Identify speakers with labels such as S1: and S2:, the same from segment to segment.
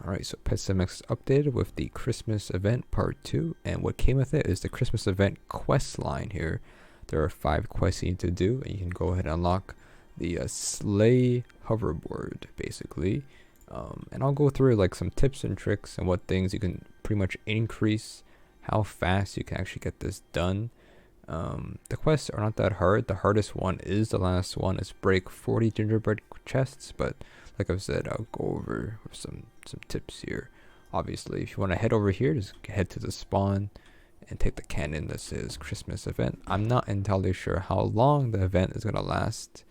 S1: Alright, so Pessimix updated with the Christmas event part 2, and what came with it is the Christmas event quest line here. There are 5 quests you need to do, and you can go ahead and unlock the Sleigh Hoverboard, basically. And I'll go through like some tips and tricks and what things you can pretty much increase how fast you can actually get this done. The quests are not that hard. The hardest one is the last one, is break 40 gingerbread chests, but like I've said, I'll go over some tips here. Obviously, if you want to head over here, just head to the spawn and take the cannon that says Christmas event. I'm not entirely sure how long the event is going to last.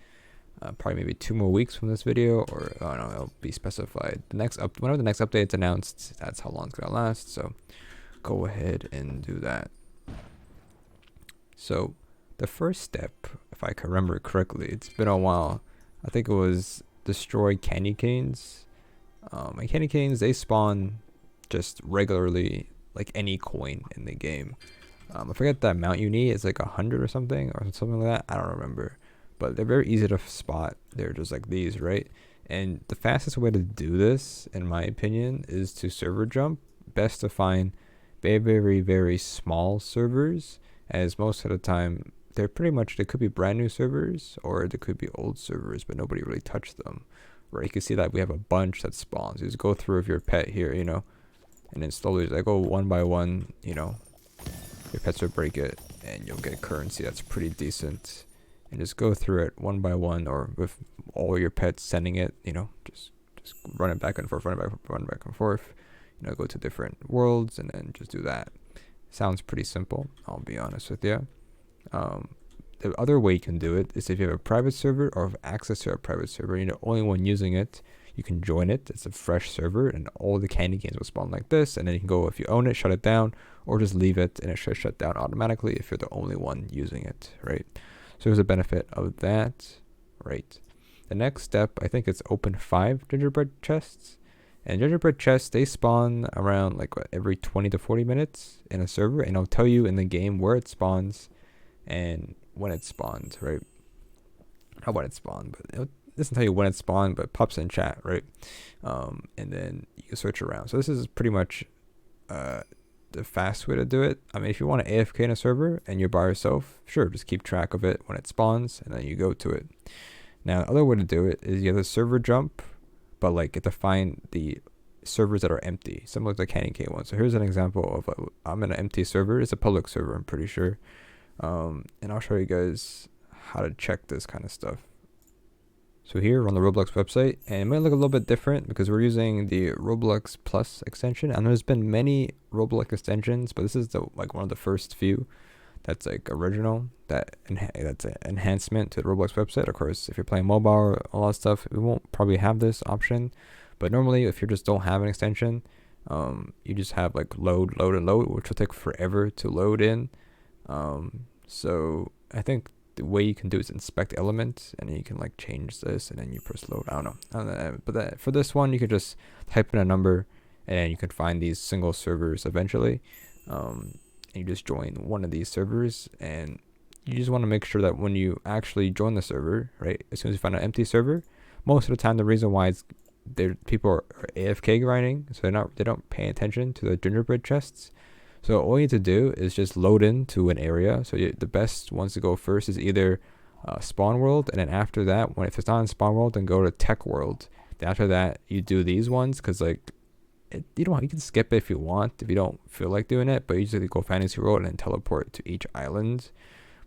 S1: Probably maybe 2 more weeks from this video, or I don't know, it'll be specified. Whenever the next update is announced, that's how long it's going to last. So go ahead and do that. So the first step, if I can remember correctly, it's been a while. I think it was destroy candy canes. And candy canes, they spawn just regularly, like any coin in the game. I forget the amount you need. It's like 100 or something like that. I don't remember, but they're very easy to spot. They're just like these, right? And the fastest way to do this, in my opinion, is to server jump. Best to find very small servers, as most of the time they're pretty much, they could be brand new servers or they could be old servers, but nobody really touched them, right? You can see that we have a bunch that spawns. You just go through with your pet here, and then slowly as I go one by one, your pets will break it and you'll get currency that's pretty decent. And just go through it one by one, or with all your pets sending it, just run it back and forth, run back and forth, go to different worlds and then just do that. Sounds pretty simple, I'll be honest with you. The other way you can do it is if you have a private server or have access to a private server, you're the only one using it, you can join it. It's a fresh server and all the candy canes will spawn like this, and then you can go, if you own it, shut it down, or just leave it and it should shut down automatically if you're the only one using it, right? So there's a benefit of that, right? The next step, I think it's open 5 gingerbread chests. And gingerbread chests, they spawn around like every 20 to 40 minutes in a server, and it'll tell you in the game where it spawns and when it spawned, right? Not when it spawned, but it doesn't tell you when it spawned, but it pops in chat, right? And then you can search around. So this is pretty much the fast way to do it. I mean, if you want to AFK in a server and you're by yourself, sure, just keep track of it when it spawns and then you go to it. Now, the other way to do it is you have the server jump, but like you have to find the servers that are empty, similar to the candy cane one. So here's an example of I'm in an empty server. It's a public server, I'm pretty sure. And I'll show you guys how to check this kind of stuff. So here we're on the Roblox website, and it might look a little bit different because we're using the Roblox Plus extension, and there's been many Roblox extensions, but this is one of the first few that's like original, that's an enhancement to the Roblox website. Of course, if you're playing mobile or all that stuff, we won't probably have this option, but normally if you just don't have an extension, you just have like load, which will take forever to load in. So I think the way you can do is inspect elements, and then you can like change this, and then you press load. I don't know. But for this one, you could just type in a number, and you can find these single servers eventually. And you just join one of these servers, and you just want to make sure that when you actually join the server, right, as soon as you find an empty server, most of the time the reason why it's people are AFK grinding, so they don't pay attention to the gingerbread chests. So all you need to do is just load into an area. So the best ones to go first is either spawn world, and then after that, if it's not in spawn world, then go to tech world. Then after that, you do these ones, because like you can skip it if you want, if you don't feel like doing it, but you just go fantasy world and then teleport to each island,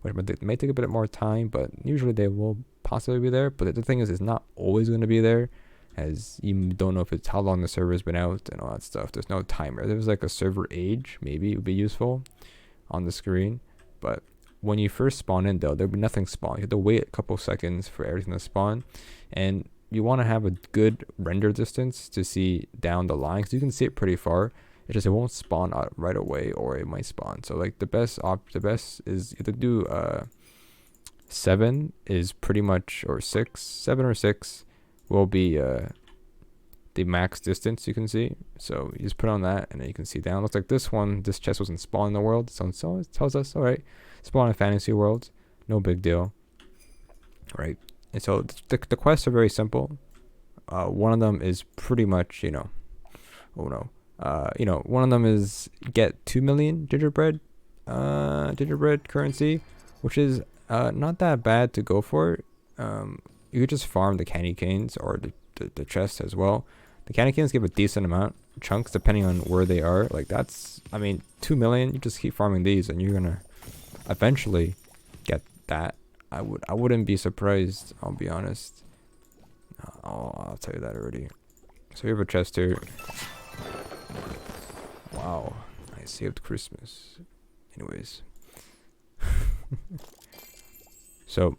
S1: which may take a bit more time, but usually they will possibly be there. But the thing is, it's not always going to be there, as you don't know if it's how long the server's been out and all that stuff. There's no timer. If there's like a server age, maybe it would be useful on the screen. But when you first spawn in, though, there'll be nothing spawn. You have to wait a couple seconds for everything to spawn, and you want to have a good render distance to see down the line, because you can see it pretty far. It's just it won't spawn out right away, or it might spawn. So like the best is you have to do 7 is pretty much, or 7 or 6 will be the max distance you can see. So you just put on that, and then you can see down. Looks like this chest wasn't spawned in the world, so it tells us, all right, spawn in fantasy world, no big deal, right? And so the quests are very simple. One of them is pretty much, oh no, one of them is get 2 million gingerbread currency, which is not that bad to go for. You could just farm the candy canes or the chest as well. The candy canes give a decent amount chunks depending on where they are. Like that's, I mean, 2 million. You just keep farming these, and you're gonna eventually get that. I wouldn't be surprised. I'll be honest. I'll tell you that already. So we have a chest here. Wow, I saved Christmas. Anyways, so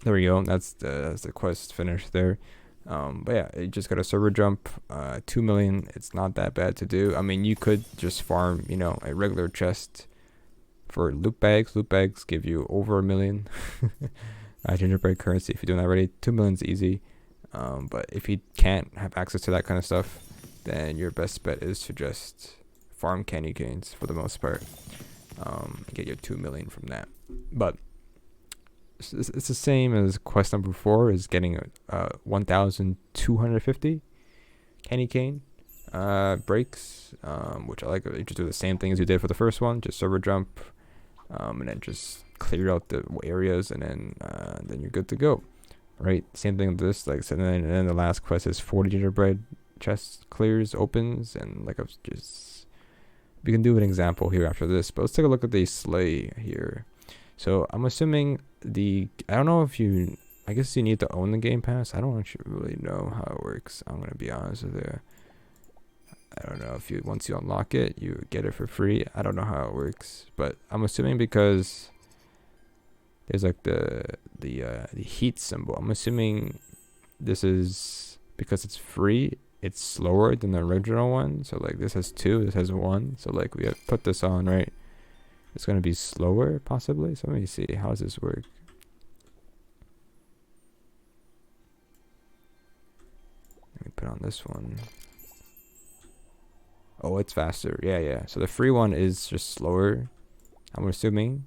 S1: there we go. That's the quest finished there. But yeah, you just got a server jump. 2 million. It's not that bad to do. I mean, you could just farm, a regular chest for loot bags. Loot bags give you over 1 million gingerbread currency. If you're doing that already, 2 million's easy. But if you can't have access to that kind of stuff, then your best bet is to just farm candy canes for the most part. And get your 2 million from that. But it's the same as quest number 4 is getting 1,250 candy cane breaks, which I like. You just do the same thing as you did for the first one, just server jump, and then just clear out the areas, and then you're good to go. Right, same thing with this. Like, so and then the last quest is 40 gingerbread chest clears, opens, and like we can do an example here after this. But let's take a look at the sleigh here. So I'm assuming I don't know if I guess you need to own the game pass. I don't actually really know how it works. I'm gonna be honest with you. I don't know if once you unlock it, you get it for free. I don't know how it works, but I'm assuming because there's like the heat symbol. I'm assuming this is because it's free. It's slower than the original one. So like this has 2, this has 1. So like we have put this on, right? It's gonna be slower possibly. So let me see, how does this work? Let me put on this one. Oh, it's faster. Yeah. So the free one is just slower, I'm assuming.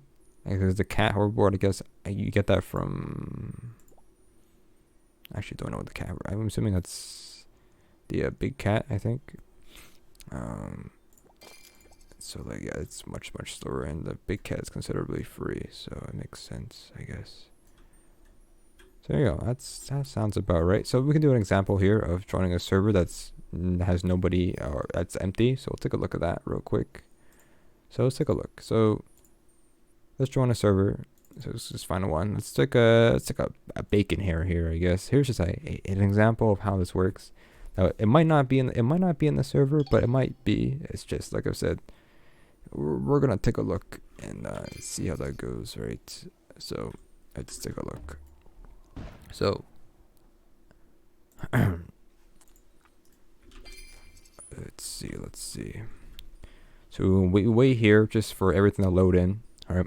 S1: Because the cat hoverboard, I guess you get that from. I actually don't know what the cat. I'm assuming that's the big cat, I think. So like yeah, it's much slower, and the big cat is considerably free, so it makes sense, I guess. So there you go. That sounds about right. So we can do an example here of joining a server has nobody or that's empty. So we'll take a look at that real quick. So let's take a look. So let's join a server. So let's just find one. Let's take a bacon hair here, I guess. Here's just an example of how this works. Now it might not be in the server, but it might be. It's just like I've said. We're gonna take a look and see how that goes, right? So let's take a look. So let's see. So we wait here just for everything to load in. All right.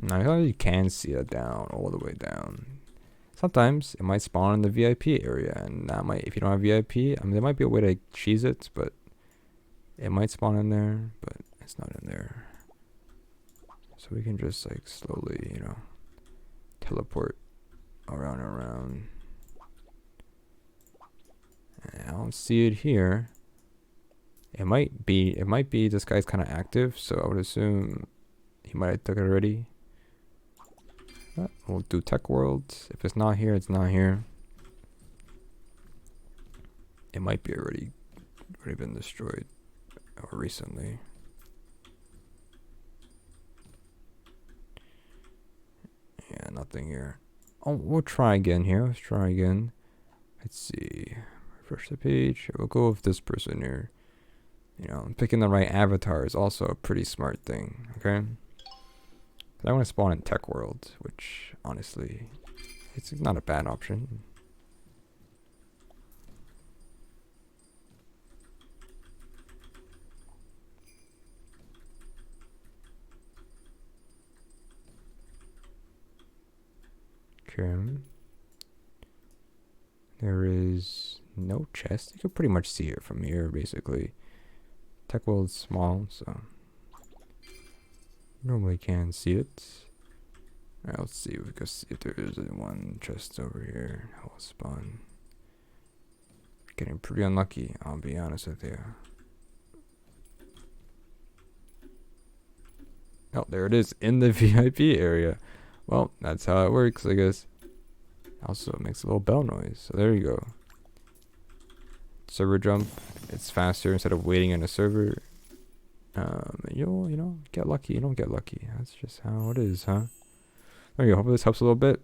S1: Now you can see it down, all the way down. Sometimes it might spawn in the VIP area, and that might, if you don't have VIP, I mean, there might be a way to cheese it, but it might spawn in there, but it's not in there. So we can just like slowly, teleport around and around. And I don't see it here. It might be this guy's kind of active, so I would assume he might have took it already. We'll do tech world. If it's not here, it's not here. It might be already been destroyed or recently. Yeah, nothing here. Oh, we'll try again here. Let's try again. Let's see. Refresh the page. We'll go with this person here. Picking the right avatar is also a pretty smart thing. Okay. I want to spawn in tech world, which honestly, it's not a bad option. Okay. There is no chest. You can pretty much see it from here, basically. Tech world's small, so. Normally can see it. Alright, let's see. We can see if there is one chest over here. How will spawn. Getting pretty unlucky, I'll be honest with you. Oh, there it is in the VIP area. Well, that's how it works, I guess. Also, it makes a little bell noise. So there you go. Server jump. It's faster instead of waiting in a server. You'll, get lucky. You don't get lucky. That's just how it is, huh? There you go. Hopefully this helps a little bit.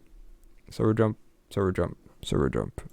S1: Server jump. Server jump. Server jump.